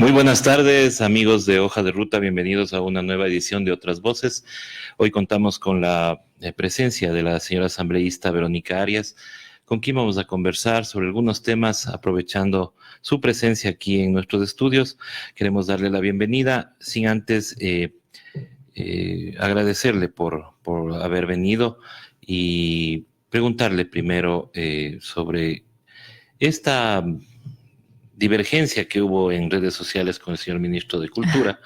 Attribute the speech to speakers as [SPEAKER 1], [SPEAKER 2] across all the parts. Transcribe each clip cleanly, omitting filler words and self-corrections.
[SPEAKER 1] Muy buenas tardes, amigos de Hoja de Ruta, bienvenidos a una nueva edición de Otras Voces. Hoy contamos con la presencia de la señora asambleísta Verónica Arias, con quien vamos a conversar sobre algunos temas, aprovechando su presencia aquí en nuestros estudios. Queremos darle la bienvenida, sin antes agradecerle por haber venido y preguntarle primero sobre esta divergencia que hubo en redes sociales con el señor ministro de Cultura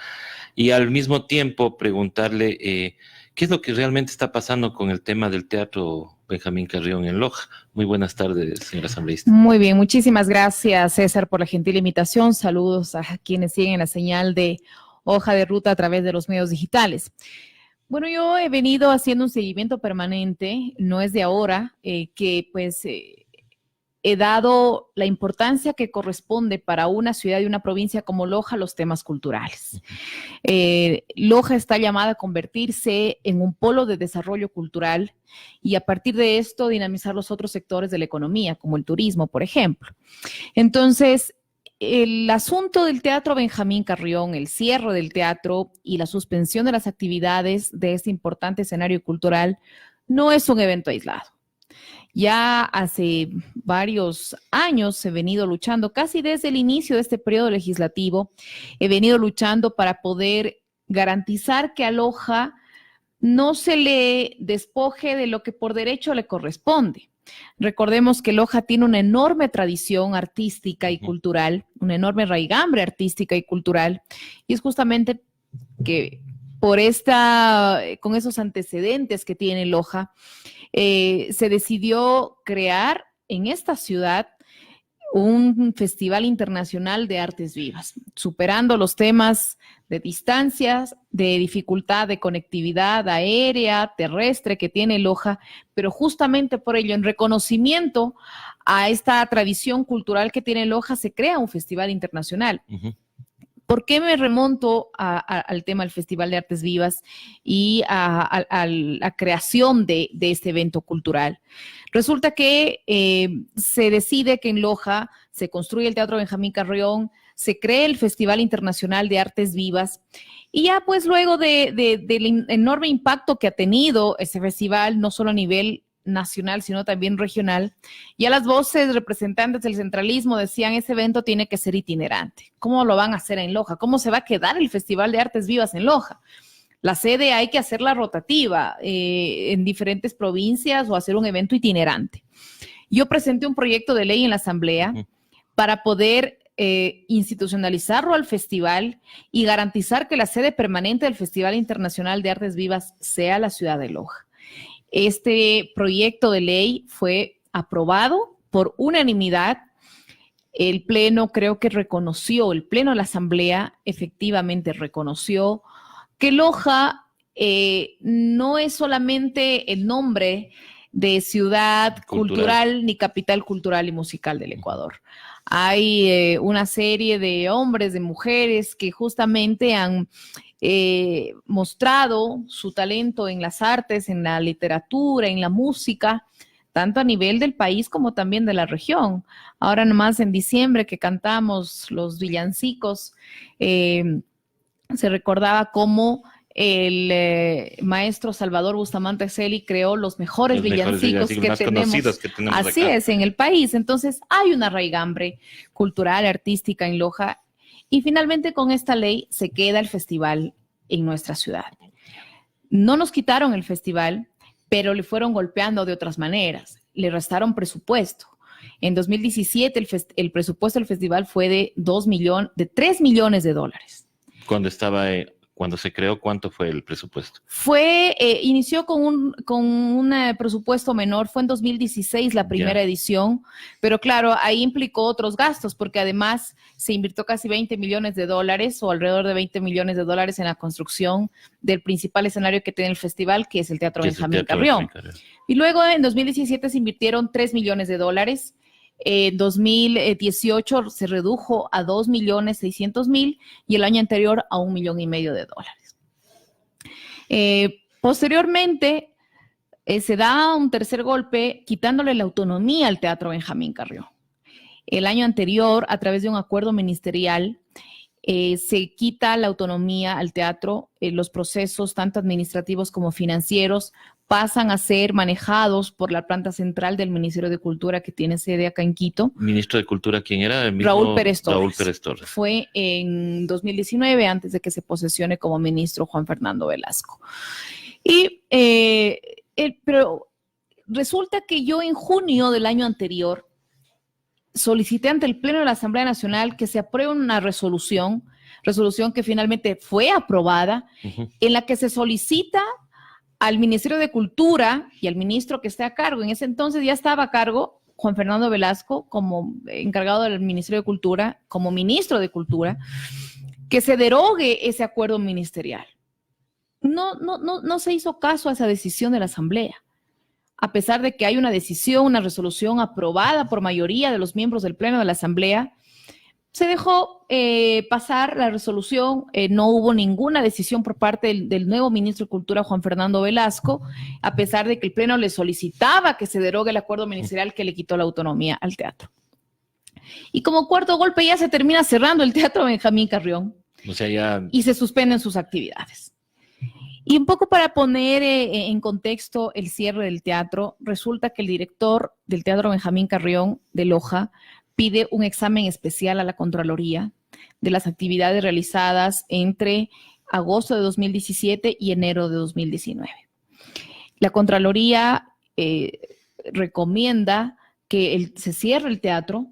[SPEAKER 1] y al mismo tiempo preguntarle qué es lo que realmente está pasando con el tema del Teatro Benjamín Carrión en Loja. Muy buenas tardes, señora asambleísta.
[SPEAKER 2] Muy bien, muchísimas gracias, César, por la gentil invitación. Saludos a quienes siguen la señal de Hoja de Ruta a través de los medios digitales. Bueno, yo he venido haciendo un seguimiento permanente, no es de ahora, he dado la importancia que corresponde para una ciudad y una provincia como Loja a los temas culturales. Loja está llamada a convertirse en un polo de desarrollo cultural y a partir de esto dinamizar los otros sectores de la economía, como el turismo, por ejemplo. Entonces, el asunto del Teatro Benjamín Carrión, el cierre del teatro y la suspensión de las actividades de este importante escenario cultural no es un evento aislado. Ya hace varios años he venido luchando, casi desde el inicio de este periodo legislativo, he venido luchando para poder garantizar que a Loja no se le despoje de lo que por derecho le corresponde. Recordemos que Loja tiene una enorme tradición artística y cultural, una enorme raigambre artística y cultural, y es justamente que con esos antecedentes que tiene Loja, se decidió crear en esta ciudad un Festival Internacional de Artes Vivas, superando los temas de distancias, de dificultad de conectividad aérea, terrestre que tiene Loja, pero justamente por ello, en reconocimiento a esta tradición cultural que tiene Loja, se crea un festival internacional. ¿Por qué me remonto al tema del Festival de Artes Vivas y a la creación de este evento cultural? Resulta que se decide que en Loja se construye el Teatro Benjamín Carrión, se cree el Festival Internacional de Artes Vivas y ya pues luego del enorme impacto que ha tenido ese festival, no solo a nivel nacional, sino también regional, ya las voces representantes del centralismo decían ese evento tiene que ser itinerante. ¿Cómo lo van a hacer en Loja? ¿Cómo se va a quedar el Festival de Artes Vivas en Loja? La sede hay que hacerla rotativa en diferentes provincias o hacer un evento itinerante. Yo presenté un proyecto de ley en la Asamblea para poder institucionalizarlo al festival y garantizar que la sede permanente del Festival Internacional de Artes Vivas sea la ciudad de Loja. Este proyecto de ley fue aprobado por unanimidad. El Pleno creo que reconoció, el Pleno de la Asamblea efectivamente reconoció que Loja no es solamente el nombre de ciudad cultural ni capital cultural y musical del Ecuador. Hay una serie de hombres, de mujeres que justamente han mostrado su talento en las artes, en la literatura, en la música, tanto a nivel del país como también de la región. Ahora nomás en diciembre que cantamos los villancicos, se recordaba cómo el maestro Salvador Bustamante Celi creó los mejores villancicos que tenemos. Así acá es, en el país. Entonces hay una raigambre cultural, artística en Loja. Y finalmente con esta ley se queda el festival en nuestra ciudad. No nos quitaron el festival, pero le fueron golpeando de otras maneras. Le restaron presupuesto. En 2017 el presupuesto del festival fue de 3 millones de dólares.
[SPEAKER 1] Cuando se creó, ¿cuánto fue el presupuesto?
[SPEAKER 2] Inició con un presupuesto menor, fue en 2016 la primera edición, pero claro, ahí implicó otros gastos, porque además se invirtió casi 20 millones de dólares o alrededor de 20 millones de dólares en la construcción del principal escenario que tiene el festival, que es el Teatro Benjamín Carrión. Y luego en 2017 se invirtieron 3 millones de dólares. En 2018 se redujo a 2.600.000 y el año anterior a 1,5 millones de dólares. Posteriormente se da un tercer golpe quitándole la autonomía al Teatro Benjamín Carrión. El año anterior, a través de un acuerdo ministerial, se quita la autonomía al teatro, los procesos tanto administrativos como financieros pasan a ser manejados por la planta central del Ministerio de Cultura, que tiene sede acá en Quito.
[SPEAKER 1] ¿Ministro de Cultura quién era? El mismo
[SPEAKER 2] Raúl Pérez Torres.
[SPEAKER 1] Raúl Pérez Torres.
[SPEAKER 2] Fue en 2019, antes de que se posesione como ministro Juan Fernando Velasco. Pero resulta que yo en junio del año anterior solicité ante el Pleno de la Asamblea Nacional que se apruebe una resolución que finalmente fue aprobada, en la que se solicita al Ministerio de Cultura y al ministro que esté a cargo. En ese entonces ya estaba a cargo Juan Fernando Velasco como encargado del Ministerio de Cultura, como ministro de Cultura, que se derogue ese acuerdo ministerial. No se hizo caso a esa decisión de la Asamblea, a pesar de que hay una decisión, una resolución aprobada por mayoría de los miembros del Pleno de la Asamblea. Se dejó pasar la resolución, no hubo ninguna decisión por parte del nuevo ministro de Cultura, Juan Fernando Velasco, a pesar de que el Pleno le solicitaba que se derogue el acuerdo ministerial que le quitó la autonomía al teatro. Y como cuarto golpe ya se termina cerrando el Teatro Benjamín Carrión,
[SPEAKER 1] o sea,
[SPEAKER 2] y se suspenden sus actividades. Y un poco para poner en contexto el cierre del teatro, resulta que el director del Teatro Benjamín Carrión de Loja pide un examen especial a la Contraloría de las actividades realizadas entre agosto de 2017 y enero de 2019. La Contraloría recomienda que se cierre el teatro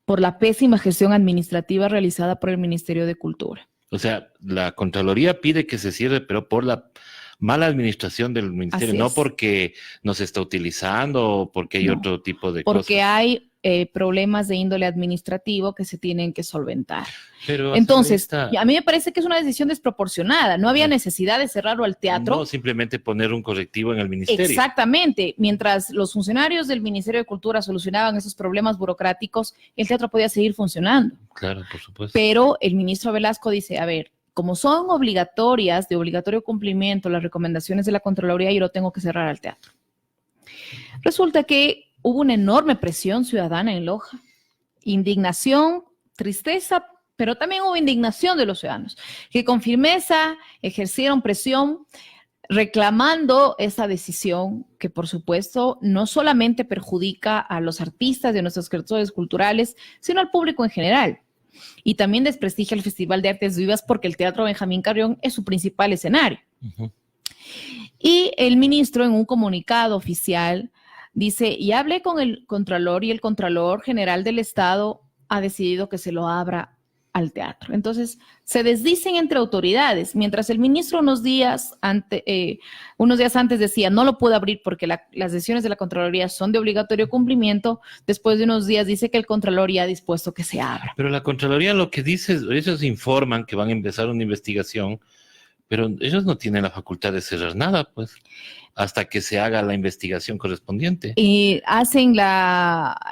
[SPEAKER 2] por la pésima gestión administrativa realizada por el Ministerio de Cultura.
[SPEAKER 1] O sea, la Contraloría pide que se cierre, pero por la mala administración del Ministerio, no porque no se está utilizando o porque hay otro tipo de cosas.
[SPEAKER 2] Porque hay problemas de índole administrativo que se tienen que solventar.
[SPEAKER 1] Pero
[SPEAKER 2] entonces, a mí me parece que es una decisión desproporcionada. No había necesidad de cerrarlo al teatro.
[SPEAKER 1] No, simplemente poner un correctivo en el ministerio.
[SPEAKER 2] Exactamente. Mientras los funcionarios del Ministerio de Cultura solucionaban esos problemas burocráticos, el teatro podía seguir funcionando.
[SPEAKER 1] Claro, por supuesto.
[SPEAKER 2] Pero el ministro Velasco dice, a ver, como son obligatorias, de obligatorio cumplimiento, las recomendaciones de la Contraloría, yo lo tengo que cerrar al teatro. Resulta que hubo una enorme presión ciudadana en Loja, indignación, tristeza, pero también hubo indignación de los ciudadanos, que con firmeza ejercieron presión reclamando esa decisión que, por supuesto, no solamente perjudica a los artistas de nuestros sectores culturales, sino al público en general. Y también desprestigia el Festival de Artes Vivas porque el Teatro Benjamín Carrión es su principal escenario. Y el ministro, en un comunicado oficial, dice, y hablé con el Contralor y el Contralor General del Estado ha decidido que se lo abra al teatro. Entonces, se desdicen entre autoridades. Mientras el ministro unos días antes decía, no lo puedo abrir porque las decisiones de la Contraloría son de obligatorio cumplimiento, después de unos días dice que el Contralor ya ha dispuesto que se abra.
[SPEAKER 1] Pero la Contraloría lo que dice, ellos informan que van a empezar una investigación, pero ellos no tienen la facultad de cerrar nada, pues, hasta que se haga la investigación correspondiente.
[SPEAKER 2] Hacen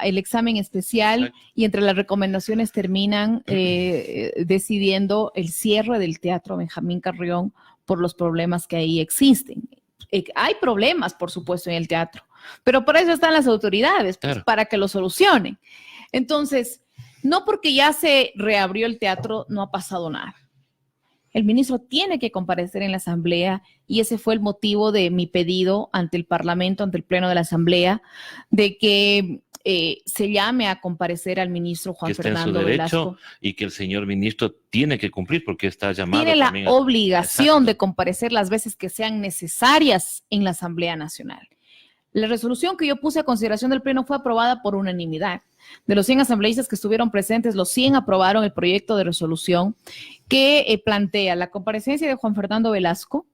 [SPEAKER 2] el examen especial. Exacto. Y entre las recomendaciones terminan decidiendo el cierre del Teatro Benjamín Carrión por los problemas que ahí existen. Hay problemas, por supuesto, en el teatro, pero para eso están las autoridades, pues, claro, para que lo solucionen. Entonces, no porque ya se reabrió el teatro, no ha pasado nada. El ministro tiene que comparecer en la Asamblea y ese fue el motivo de mi pedido ante el Parlamento, ante el Pleno de la Asamblea, de que se llame a comparecer al ministro Juan Fernando Velasco.
[SPEAKER 1] Y que el señor ministro tiene que cumplir porque está llamado.
[SPEAKER 2] Tiene la obligación de comparecer las veces que sean necesarias en la Asamblea Nacional. La resolución que yo puse a consideración del Pleno fue aprobada por unanimidad. De los 100 asambleístas que estuvieron presentes, los 100 aprobaron el proyecto de resolución que plantea la comparecencia de Juan Fernando Velasco,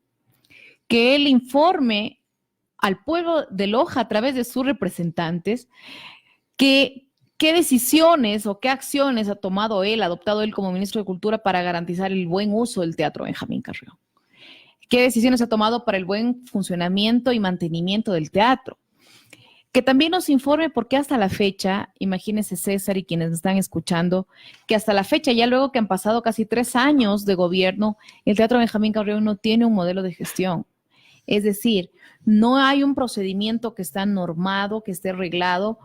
[SPEAKER 2] que él informe al pueblo de Loja a través de sus representantes qué decisiones o qué acciones ha tomado él, adoptado él como ministro de Cultura para garantizar el buen uso del Teatro Benjamín Carrión. ¿Qué decisiones ha tomado para el buen funcionamiento y mantenimiento del teatro? Que también nos informe por qué hasta la fecha, imagínense César y quienes están escuchando, que hasta la fecha, ya luego que han pasado casi 3 años de gobierno, el Teatro Benjamín Carrión no tiene un modelo de gestión. Es decir, no hay un procedimiento que está normado, que esté arreglado,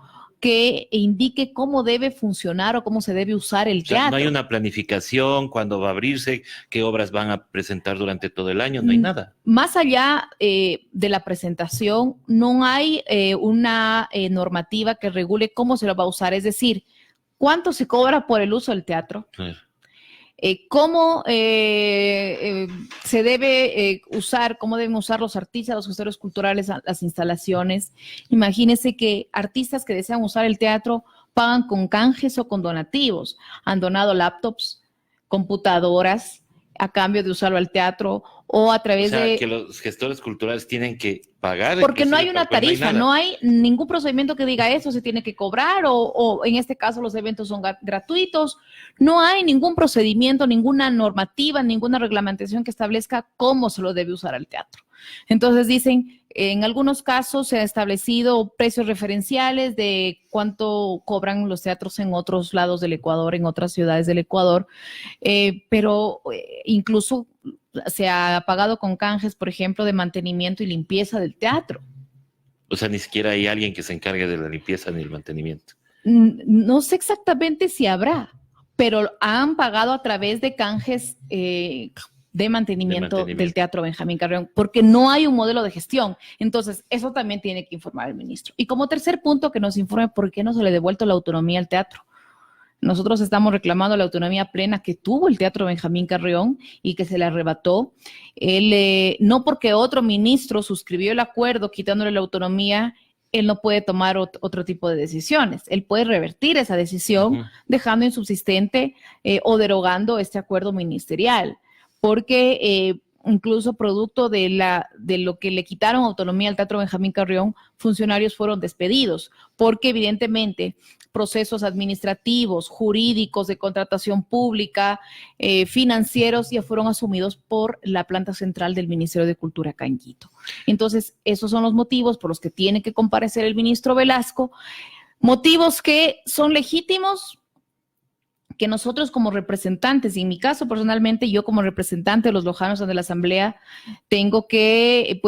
[SPEAKER 2] que indique cómo debe funcionar o cómo se debe usar el teatro.
[SPEAKER 1] No hay una planificación, cuándo va a abrirse, qué obras van a presentar durante todo el año, no hay nada.
[SPEAKER 2] Más allá de la presentación, no hay una normativa que regule cómo se lo va a usar, es decir, cuánto se cobra por el uso del teatro.
[SPEAKER 1] Claro.
[SPEAKER 2] Cómo se debe usar, cómo deben usar los artistas, los gestores culturales, las instalaciones. Imagínense que artistas que desean usar el teatro pagan con canjes o con donativos. Han donado laptops, computadoras a cambio de usarlo al teatro o a través de...
[SPEAKER 1] que los gestores culturales tienen que pagar.
[SPEAKER 2] Porque no hay una tarifa, no hay ningún procedimiento que diga eso, se tiene que cobrar o en este caso los eventos son gratuitos. No hay ningún procedimiento, ninguna normativa, ninguna reglamentación que establezca cómo se lo debe usar al teatro. Entonces dicen, en algunos casos se han establecido precios referenciales de cuánto cobran los teatros en otros lados del Ecuador, en otras ciudades del Ecuador, pero incluso se ha pagado con canjes, por ejemplo, de mantenimiento y limpieza del teatro.
[SPEAKER 1] O sea, ni siquiera hay alguien que se encargue de la limpieza ni el mantenimiento.
[SPEAKER 2] No sé exactamente si habrá, pero han pagado a través de canjes de mantenimiento del Teatro Benjamín Carrión, porque no hay un modelo de gestión. Entonces, eso también tiene que informar el ministro. Y como tercer punto, que nos informe por qué no se le ha devuelto la autonomía al teatro. Nosotros estamos reclamando la autonomía plena que tuvo el Teatro Benjamín Carrión y que se le arrebató. No porque otro ministro suscribió el acuerdo quitándole la autonomía, él no puede tomar otro tipo de decisiones. Él puede revertir esa decisión dejando insubsistente o derogando este acuerdo ministerial, porque incluso producto de lo que le quitaron autonomía al Teatro Benjamín Carrión, funcionarios fueron despedidos, porque evidentemente procesos administrativos, jurídicos, de contratación pública, financieros, ya fueron asumidos por la planta central del Ministerio de Cultura acá en Quito. Entonces, esos son los motivos por los que tiene que comparecer el ministro Velasco, motivos que son legítimos, que nosotros como representantes, y en mi caso personalmente, yo como representante de los lojanos ante la Asamblea, tengo que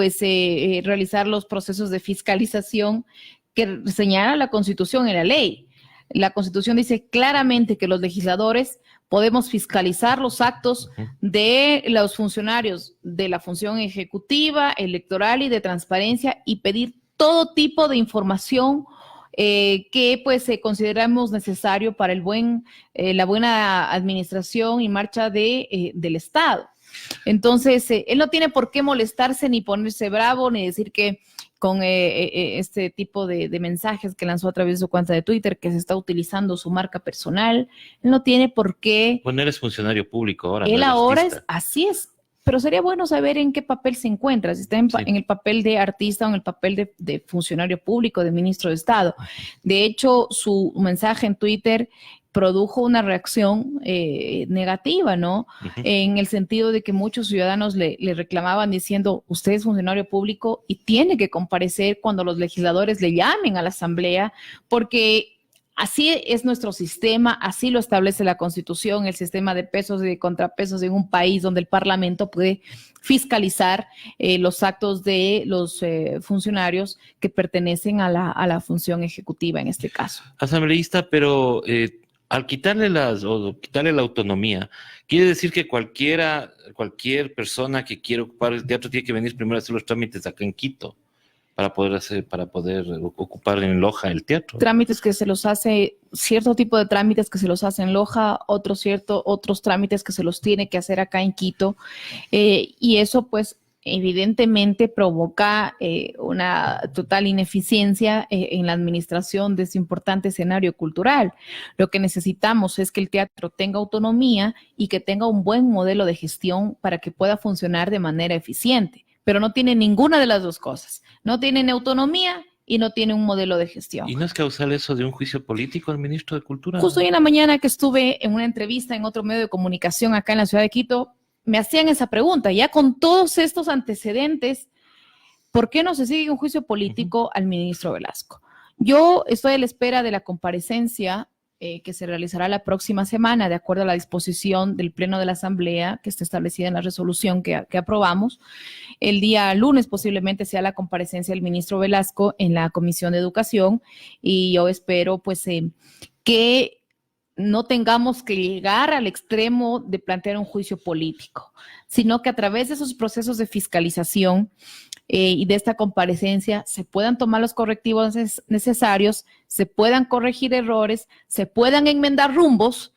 [SPEAKER 2] realizar los procesos de fiscalización que señala la Constitución y la ley. La Constitución dice claramente que los legisladores podemos fiscalizar los actos de los funcionarios de la función ejecutiva, electoral y de transparencia y pedir todo tipo de información que consideramos necesario para la buena administración y marcha del Estado. Entonces, él no tiene por qué molestarse ni ponerse bravo ni decir que con este tipo de mensajes que lanzó a través de su cuenta de Twitter, que se está utilizando su marca personal, él no tiene por qué.
[SPEAKER 1] Bueno, eres funcionario público ahora.
[SPEAKER 2] Él
[SPEAKER 1] no
[SPEAKER 2] ahora
[SPEAKER 1] artista.
[SPEAKER 2] así es. Pero sería bueno saber en qué papel se encuentra, si está en el papel de artista o en el papel de funcionario público, de ministro de Estado. De hecho, su mensaje en Twitter produjo una reacción negativa, ¿no? En el sentido de que muchos ciudadanos le reclamaban diciendo, usted es funcionario público y tiene que comparecer cuando los legisladores le llamen a la Asamblea, porque así es nuestro sistema, así lo establece la Constitución, el sistema de pesos y de contrapesos en un país donde el Parlamento puede fiscalizar los actos de los funcionarios que pertenecen a la función ejecutiva en este caso.
[SPEAKER 1] Asambleísta, pero al quitarle la autonomía, quiere decir que cualquier persona que quiera ocupar el teatro tiene que venir primero a hacer los trámites acá en Quito para poder ocupar en Loja el teatro.
[SPEAKER 2] Trámites que se los hace, cierto tipo de trámites que se los hace en Loja, otros trámites que se los tiene que hacer acá en Quito, y eso pues evidentemente provoca una total ineficiencia en la administración de ese importante escenario cultural. Lo que necesitamos es que el teatro tenga autonomía y que tenga un buen modelo de gestión para que pueda funcionar de manera eficiente, pero no tiene ninguna de las dos cosas. No tienen autonomía y no tiene un modelo de gestión.
[SPEAKER 1] ¿Y no es causal eso de un juicio político al ministro de Cultura?
[SPEAKER 2] Justo hoy en la mañana que estuve en una entrevista en otro medio de comunicación acá en la ciudad de Quito, me hacían esa pregunta. Ya con todos estos antecedentes, ¿por qué no se sigue un juicio político al ministro Velasco? Yo estoy a la espera de la comparecencia que se realizará la próxima semana, de acuerdo a la disposición del Pleno de la Asamblea, que está establecida en la resolución que aprobamos. El día lunes posiblemente sea la comparecencia del ministro Velasco en la Comisión de Educación, y yo espero pues que no tengamos que llegar al extremo de plantear un juicio político, sino que a través de esos procesos de fiscalización y de esta comparecencia se puedan tomar los correctivos necesarios, se puedan corregir errores, se puedan enmendar rumbos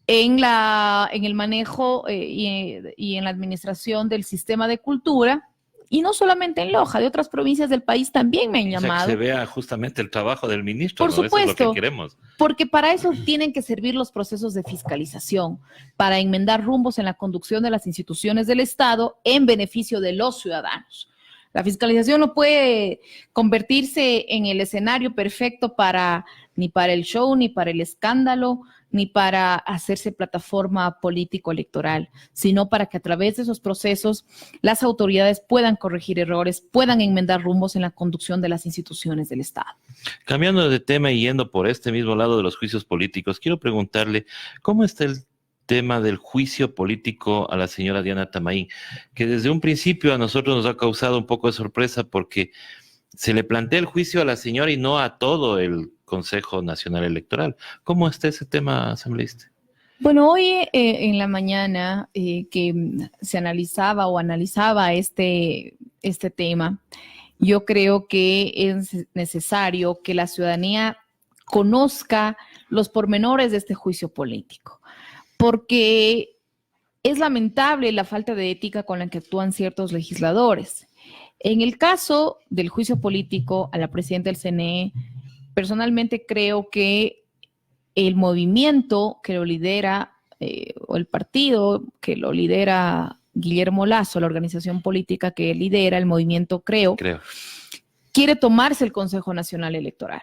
[SPEAKER 2] en el manejo y en la administración del sistema de cultura. Y no solamente en Loja, de otras provincias del país también me han llamado.
[SPEAKER 1] Que se vea justamente el trabajo del ministro.
[SPEAKER 2] Por supuesto,
[SPEAKER 1] eso es lo que queremos.
[SPEAKER 2] Porque para eso tienen que servir los procesos de fiscalización, para enmendar rumbos en la conducción de las instituciones del Estado en beneficio de los ciudadanos. La fiscalización no puede convertirse en el escenario perfecto ni para el show, ni para el escándalo, ni para hacerse plataforma político-electoral, sino para que a través de esos procesos las autoridades puedan corregir errores, puedan enmendar rumbos en la conducción de las instituciones del Estado.
[SPEAKER 1] Cambiando de tema y yendo por este mismo lado de los juicios políticos, quiero preguntarle, ¿cómo está el tema del juicio político a la señora Diana Tamaín? Que desde un principio a nosotros nos ha causado un poco de sorpresa porque se le plantea el juicio a la señora y no a todo el Consejo Nacional Electoral. ¿Cómo está ese tema, asambleísta?
[SPEAKER 2] Bueno, hoy en la mañana que se analizaba este tema, yo creo que es necesario que la ciudadanía conozca los pormenores de este juicio político, porque es lamentable la falta de ética con la que actúan ciertos legisladores. En el caso del juicio político a la presidenta del CNE, personalmente creo que el movimiento que lo lidera, o el partido que lo lidera Guillermo Lasso, la organización política que lidera el movimiento Creo, quiere tomarse el Consejo Nacional Electoral.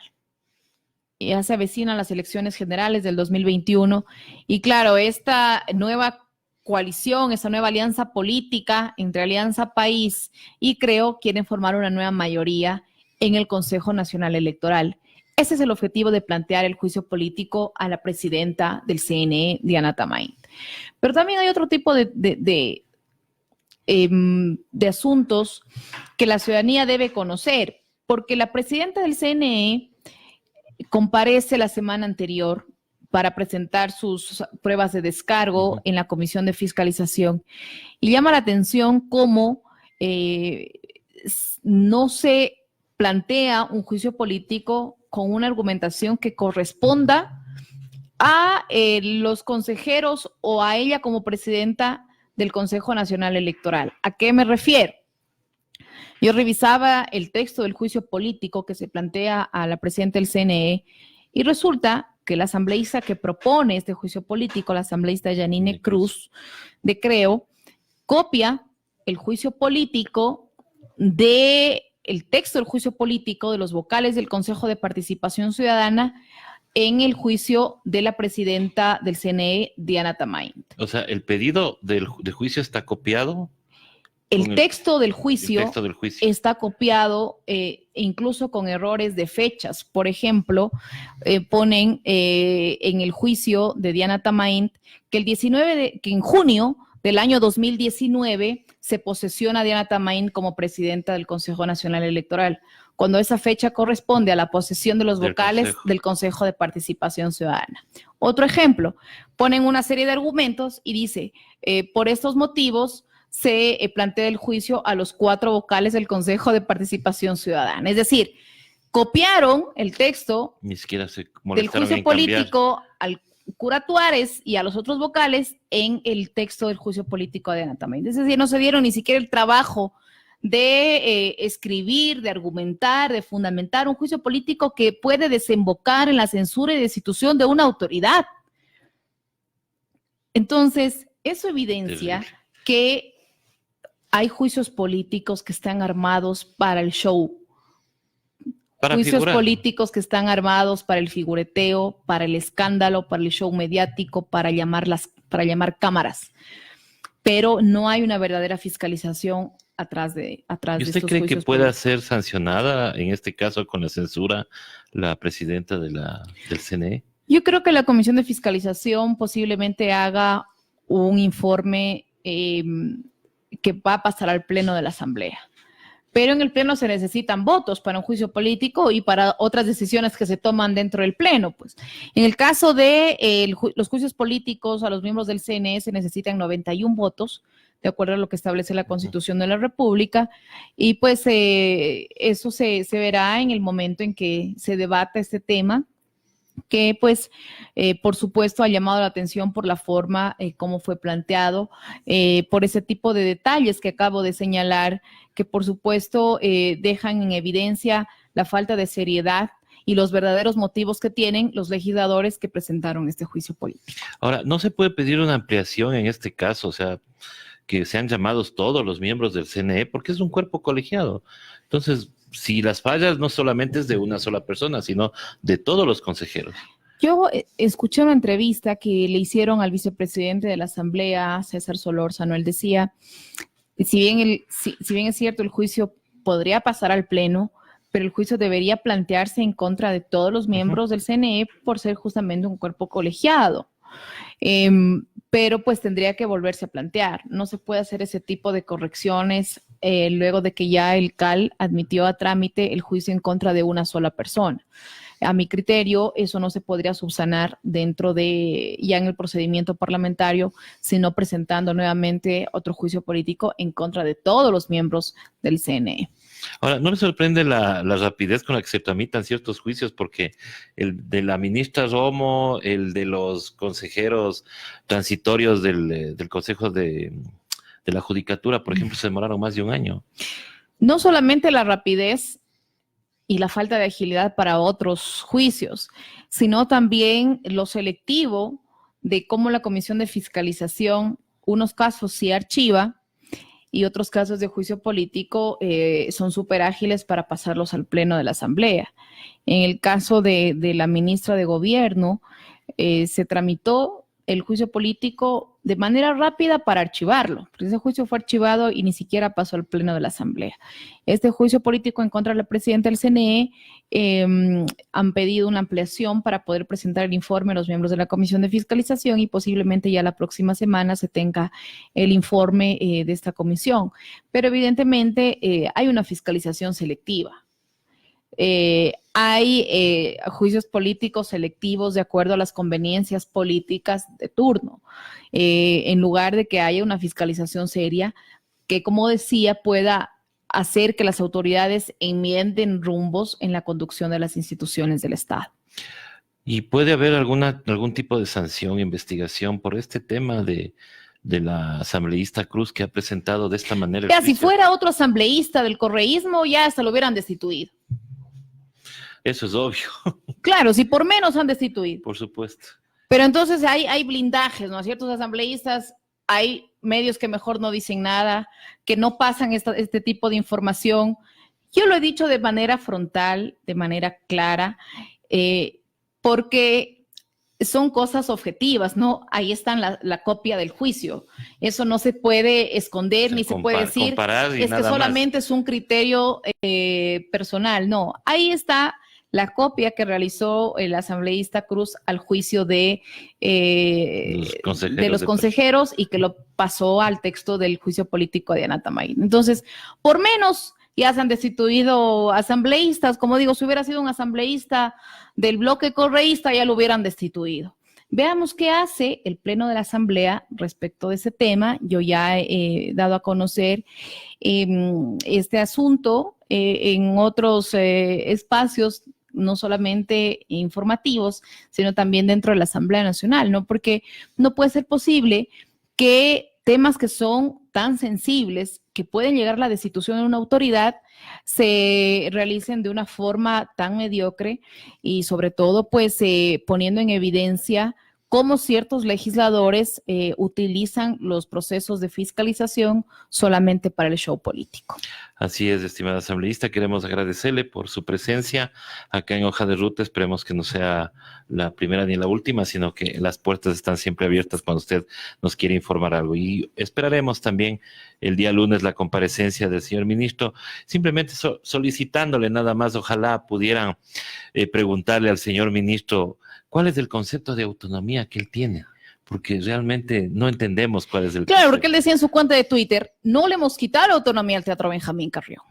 [SPEAKER 2] Ya se avecinan las elecciones generales del 2021 y claro, esta nueva coalición, esa nueva alianza política entre Alianza País y Creo quieren formar una nueva mayoría en el Consejo Nacional Electoral. Ese es el objetivo de plantear el juicio político a la presidenta del CNE, Diana Tamaín. Pero también hay otro tipo de asuntos que la ciudadanía debe conocer, porque la presidenta del CNE comparece la semana anterior para presentar sus pruebas de descargo en la Comisión de Fiscalización y llama la atención cómo no se plantea un juicio político con una argumentación que corresponda a los consejeros o a ella como presidenta del Consejo Nacional Electoral. ¿A qué me refiero? Yo revisaba el texto del juicio político que se plantea a la presidenta del CNE y resulta que la asambleísta que propone este juicio político, la asambleísta Yanine Cruz de Creo, copia el juicio político el texto del juicio político de los vocales del Consejo de Participación Ciudadana en el juicio de la presidenta del CNE, Diana Tamaín.
[SPEAKER 1] O sea, ¿el pedido de juicio está copiado?
[SPEAKER 2] El texto del juicio está copiado incluso con errores de fechas. Por ejemplo, ponen en el juicio de Diana Tamaín que que en junio del año 2019 se posesiona a Diana Tamaín como presidenta del Consejo Nacional Electoral, cuando esa fecha corresponde a la posesión de los vocales del Consejo de Participación Ciudadana. Otro ejemplo, ponen una serie de argumentos y dice, por estos motivos se plantea el juicio a los 4 vocales del Consejo de Participación Ciudadana. Es decir, copiaron el texto del juicio político al cura Tuárez y a los otros vocales en el texto del juicio político de Diana Tamaín. Es decir, no se dieron ni siquiera el trabajo de escribir, de argumentar, de fundamentar un juicio político que puede desembocar en la censura y destitución de una autoridad. Entonces, eso evidencia que hay juicios políticos que están armados para el show, juicios políticos que están armados para el figureteo, para el escándalo, para el show mediático, para llamar cámaras. Pero no hay una verdadera fiscalización atrás de estos juicios.
[SPEAKER 1] ¿Y usted cree que pueda ser sancionada, en este caso con la censura, la presidenta del CNE?
[SPEAKER 2] Yo creo que la Comisión de Fiscalización posiblemente haga un informe que va a pasar al Pleno de la Asamblea. Pero en el Pleno se necesitan votos para un juicio político y para otras decisiones que se toman dentro del Pleno. Pues. En el caso de los juicios políticos a los miembros del CNE se necesitan 91 votos, de acuerdo a lo que establece la Constitución de la República, y pues eso se verá en el momento en que se debata este tema, que pues por supuesto ha llamado la atención por la forma como fue planteado, por ese tipo de detalles que acabo de señalar, que por supuesto dejan en evidencia la falta de seriedad y los verdaderos motivos que tienen los legisladores que presentaron este juicio político.
[SPEAKER 1] Ahora, ¿no se puede pedir una ampliación en este caso? O sea, que sean llamados todos los miembros del CNE, porque es un cuerpo colegiado. Entonces, si las fallas no solamente es de una sola persona, sino de todos los consejeros.
[SPEAKER 2] Yo escuché una entrevista que le hicieron al vicepresidente de la Asamblea, César Solórzano. Él decía, si bien es cierto, el juicio podría pasar al Pleno, pero el juicio debería plantearse en contra de todos los miembros del CNE por ser justamente un cuerpo colegiado. Pero pues tendría que volverse a plantear. No se puede hacer ese tipo de correcciones luego de que ya el CAL admitió a trámite el juicio en contra de una sola persona. A mi criterio, eso no se podría subsanar dentro de ya en el procedimiento parlamentario, sino presentando nuevamente otro juicio político en contra de todos los miembros del CNE.
[SPEAKER 1] Ahora, ¿no me sorprende la rapidez con la que se tramitan ciertos juicios? Porque el de la ministra Romo, el de los consejeros transitorios del Consejo de la Judicatura, por ejemplo, se demoraron más de un año.
[SPEAKER 2] No solamente la rapidez y la falta de agilidad para otros juicios, sino también lo selectivo de cómo la Comisión de Fiscalización, unos casos sí archiva y otros casos de juicio político son súper ágiles para pasarlos al Pleno de la Asamblea. En el caso de la ministra de Gobierno, se tramitó el juicio político de manera rápida para archivarlo. Ese juicio fue archivado y ni siquiera pasó al Pleno de la Asamblea. Este juicio político en contra de la presidenta del CNE han pedido una ampliación para poder presentar el informe a los miembros de la Comisión de Fiscalización y posiblemente ya la próxima semana se tenga el informe de esta comisión. Pero evidentemente hay una fiscalización selectiva. Hay juicios políticos selectivos de acuerdo a las conveniencias políticas de turno, en lugar de que haya una fiscalización seria que, como decía, pueda hacer que las autoridades enmienden rumbos en la conducción de las instituciones del Estado.
[SPEAKER 1] ¿Y puede haber algún tipo de sanción, investigación por este tema de la asambleísta Cruz que ha presentado de esta manera?
[SPEAKER 2] Ya, si fuera otro asambleísta del correísmo, ya hasta lo hubieran destituido.
[SPEAKER 1] Eso es obvio.
[SPEAKER 2] Claro, si por menos han destituido.
[SPEAKER 1] Por supuesto.
[SPEAKER 2] Pero entonces hay blindajes, ¿no? Ciertos asambleístas, hay medios que mejor no dicen nada, que no pasan este tipo de información. Yo lo he dicho de manera frontal, de manera clara, porque son cosas objetivas, ¿no? Ahí está la copia del juicio. Eso no se puede esconder, ni se puede decir es que solamente es un criterio personal. No, ahí está la copia que realizó el asambleísta Cruz al juicio de los consejeros y que lo pasó al texto del juicio político de Diana Tamaín. Entonces, por menos ya se han destituido asambleístas. Como digo, si hubiera sido un asambleísta del bloque correísta, ya lo hubieran destituido. Veamos qué hace el Pleno de la Asamblea respecto de ese tema. Yo ya he dado a conocer este asunto en otros espacios, no solamente informativos, sino también dentro de la Asamblea Nacional, ¿no? Porque no puede ser posible que temas que son tan sensibles, que pueden llegar a la destitución de una autoridad, se realicen de una forma tan mediocre y sobre todo pues poniendo en evidencia cómo ciertos legisladores utilizan los procesos de fiscalización solamente para el show político.
[SPEAKER 1] Así es, estimada asambleísta, queremos agradecerle por su presencia acá en Hoja de Ruta. Esperemos que no sea la primera ni la última, sino que las puertas están siempre abiertas cuando usted nos quiere informar algo. Y esperaremos también el día lunes la comparecencia del señor ministro, simplemente solicitándole nada más, ojalá pudieran preguntarle al señor ministro ¿cuál es el concepto de autonomía que él tiene? Porque realmente no entendemos cuál es el
[SPEAKER 2] Claro,
[SPEAKER 1] concepto.
[SPEAKER 2] porque él decía en su cuenta de Twitter, no le hemos quitado autonomía al Teatro Benjamín Carrión.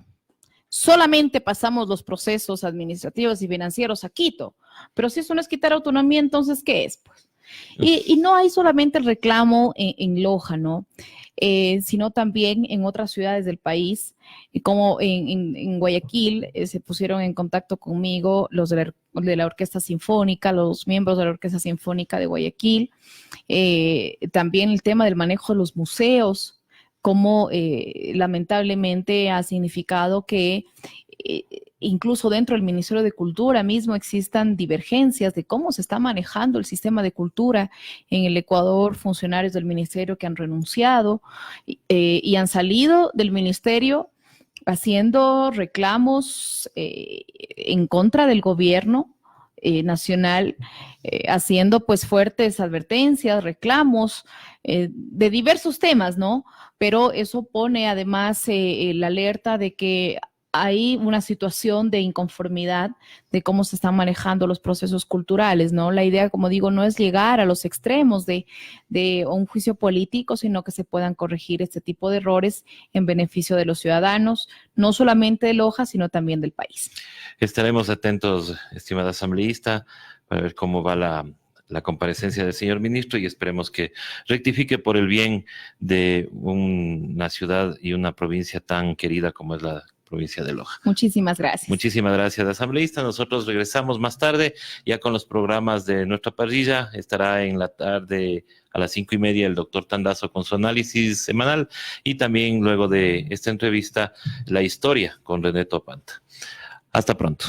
[SPEAKER 2] Solamente pasamos los procesos administrativos y financieros a Quito. Pero si eso no es quitar autonomía, entonces, ¿qué es? Pues? Y no hay solamente el reclamo en Loja, ¿no? Sino también en otras ciudades del país, como en Guayaquil, se pusieron en contacto conmigo los de la Orquesta Sinfónica, los miembros de la Orquesta Sinfónica de Guayaquil, también el tema del manejo de los museos, como lamentablemente ha significado que incluso dentro del Ministerio de Cultura mismo existan divergencias de cómo se está manejando el sistema de cultura en el Ecuador, funcionarios del ministerio que han renunciado y han salido del ministerio haciendo reclamos en contra del gobierno nacional, haciendo pues fuertes advertencias, reclamos de diversos temas, ¿no? Pero eso pone además la alerta de que hay una situación de inconformidad de cómo se están manejando los procesos culturales, ¿no? La idea, como digo, no es llegar a los extremos de un juicio político, sino que se puedan corregir este tipo de errores en beneficio de los ciudadanos, no solamente de Loja, sino también del país.
[SPEAKER 1] Estaremos atentos, estimada asambleísta, para ver cómo va la comparecencia del señor ministro y esperemos que rectifique por el bien de una ciudad y una provincia tan querida como es la provincia de Loja.
[SPEAKER 2] Muchísimas gracias.
[SPEAKER 1] Muchísimas gracias, asambleísta. Nosotros regresamos más tarde ya con los programas de nuestra parrilla. Estará en la tarde a las 5:30 el doctor Tandazo con su análisis semanal y también luego de esta entrevista la historia con René Topanta. Hasta pronto.